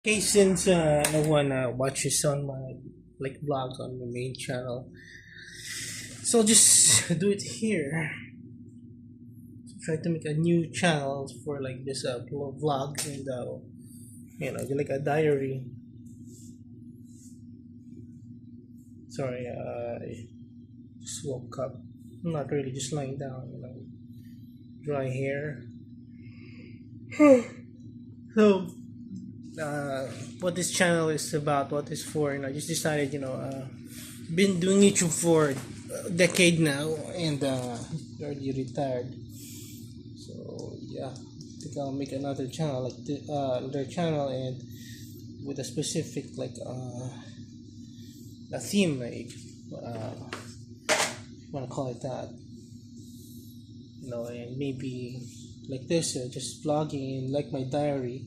Okay, since no one watches on my vlogs on my main channel, so I'll just do it here. Try to make a new channel for this vlog and do like a diary. Sorry, I just woke up. Not really, just lying down. Dry hair. So uh, what this channel is about, what it's for, I just decided, been doing YouTube for a decade now, and already retired. So yeah, I think I'll make another channel another channel, and with a specific a theme, want to call it that, and maybe like this, just vlogging and like my diary.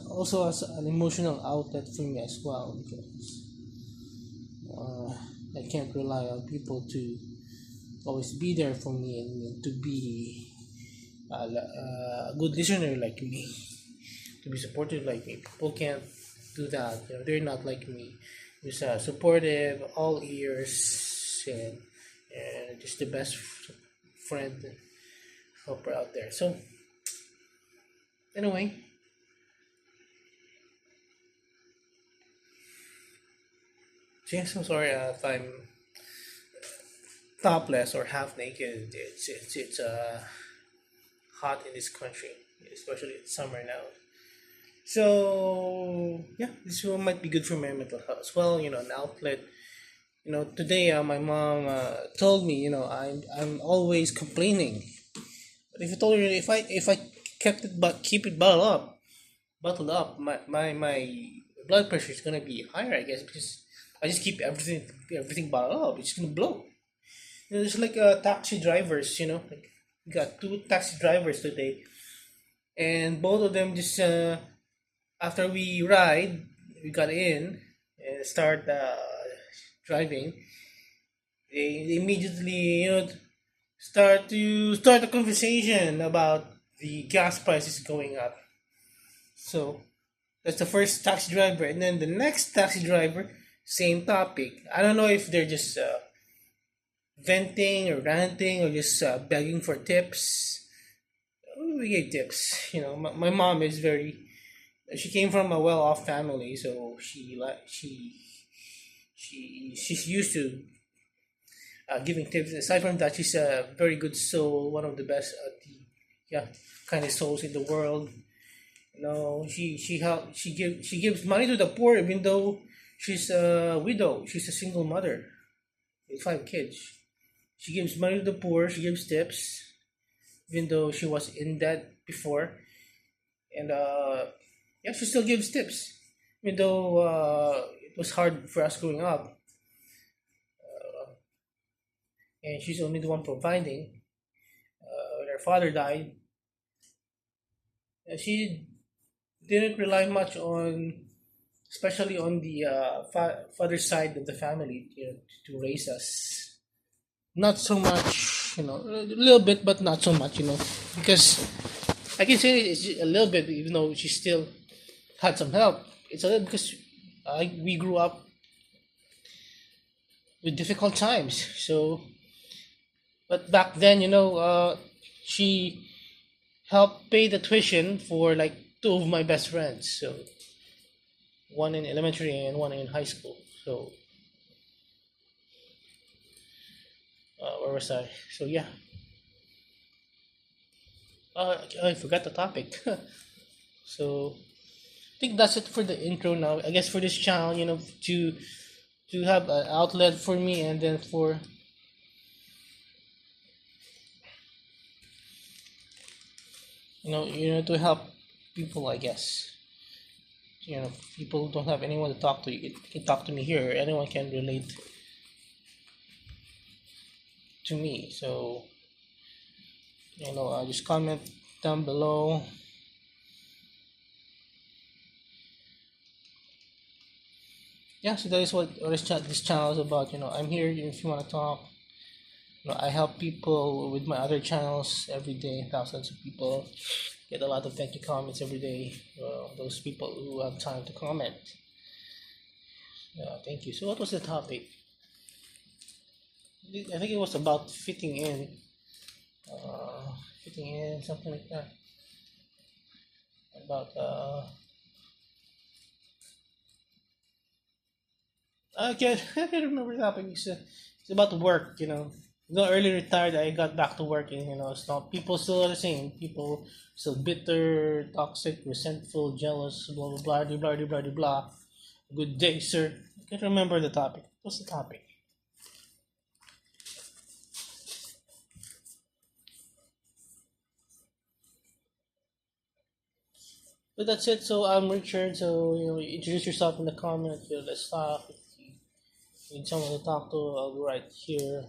Also as an emotional outlet for me as well, because uh, I can't rely on people to always be there for me and to be a good listener like me, to be supportive like me. People can't do that. They're not like me. Just supportive, all ears, and just the best friend and helper out there. So anyway, yes, I'm sorry if I'm topless or half naked. It's hot in this country, especially in summer now. So yeah, this one might be good for my mental health as well. An outlet. Today my mom told me, I'm always complaining. But if I told her, if I kept it but keep it bottled up, my blood pressure is gonna be higher, I guess, because I just keep everything bottled up. It's gonna blow. It's like taxi drivers. Like we got two taxi drivers today, and both of them just after we got in and start driving. They immediately start a conversation about the gas prices going up. So that's the first taxi driver, and then the next taxi driver, same topic. I don't know if they're just venting or ranting or just begging for tips. We gave tips. My mom is very. She came from a well-off family, so she's used to giving tips. Aside from that, she's a very good soul, one of the best, yeah, kind of souls in the world. She gives money to the poor, even though she's a widow. She's a single mother with 5 kids. She gives money to the poor. She gives tips, even though she was in debt before, and yeah, she still gives tips, even though it was hard for us growing up, and she's only the one providing. When her father died, she didn't rely much on, especially on the father side of the family, to raise us. Not so much, a little bit, but not so much, because I can say it's just a little bit, even though she still had some help. It's a little because we grew up with difficult times. So, but back then, she helped pay the tuition for like two of my best friends. So, one in elementary and one in high school. So, where was I? So, yeah. I forgot the topic. So, I think that's it for the intro now. I guess for this channel, to have an outlet for me, and then for to help people, I guess. People don't have anyone to talk to. You can talk to me here. Anyone can relate to me. So just comment down below. Yeah, so that is what this channel is about. I'm here if you want to talk. I help people with my other channels every day, thousands of people Get a lot of thank you comments every day. Those people who have time to comment. Yeah, thank you. So what was the topic? I think it was about fitting in. Fitting in, something like that. About I can't remember the topic. It's about work. Early retired. I got back to work, and it's not people still are the same. People still bitter, toxic, resentful, jealous, blah blah blah, blah blah blah blah blah. Good day, sir. I can't remember the topic. What's the topic? But that's it. So I'm Richard. So introduce yourself in the comments. Let's talk. If you need someone to talk to, I'll be right here.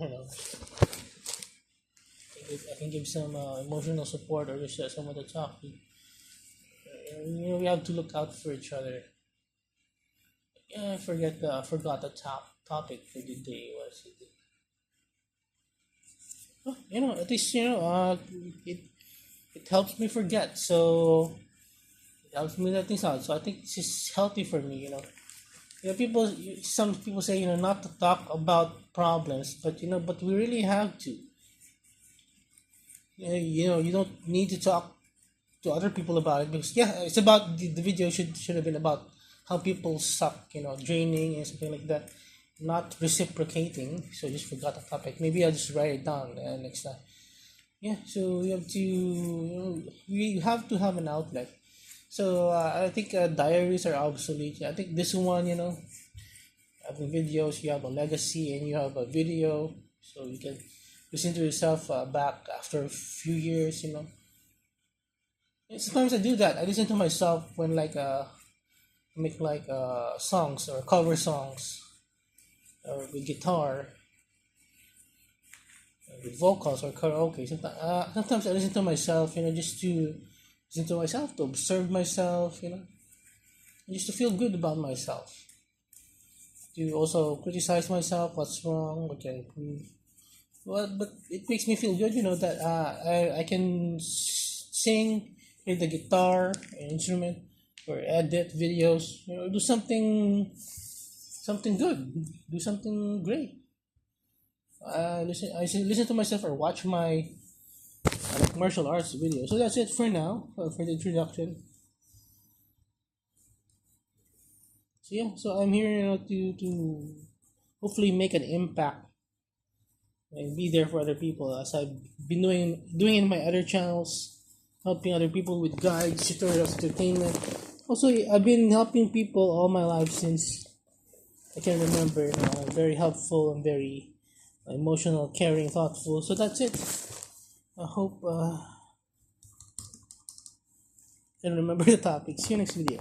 I can give some emotional support or just someone to talk to. We have to look out for each other. Yeah, I forgot the topic for the day was. Oh, at least it helps me forget. So it helps me let things out. So I think this is healthy for me. Some people say not to talk about problems, but we really have to. You don't need to talk to other people about it because it's about the video should have been about how people suck, draining and something like that, not reciprocating. So I just forgot the topic. Maybe I'll just write it down next time. Yeah, so we have to have an outlet. So I think diaries are obsolete. I think this one, having videos, you have a legacy and you have a video, so you can listen to yourself back after a few years. And sometimes I do that. I listen to myself when make songs or cover songs or with guitar, with vocals or karaoke. Sometimes I listen to myself, just to listen to myself, to observe myself, just to feel good about myself. To also criticize myself, what's wrong, what can I improve. Well, but it makes me feel good, that I can sing, play the guitar, an instrument, or edit videos. Do something good, do something great. Listen to myself or watch my martial arts video. So that's it for now for the introduction. So yeah, so I'm here, to hopefully make an impact and be there for other people as I've been doing in my other channels, helping other people with guides, tutorials, entertainment. Also, I've been helping people all my life since I can remember. Very helpful and very emotional, caring, thoughtful. So that's it. I hope you can remember the topic. See you next video.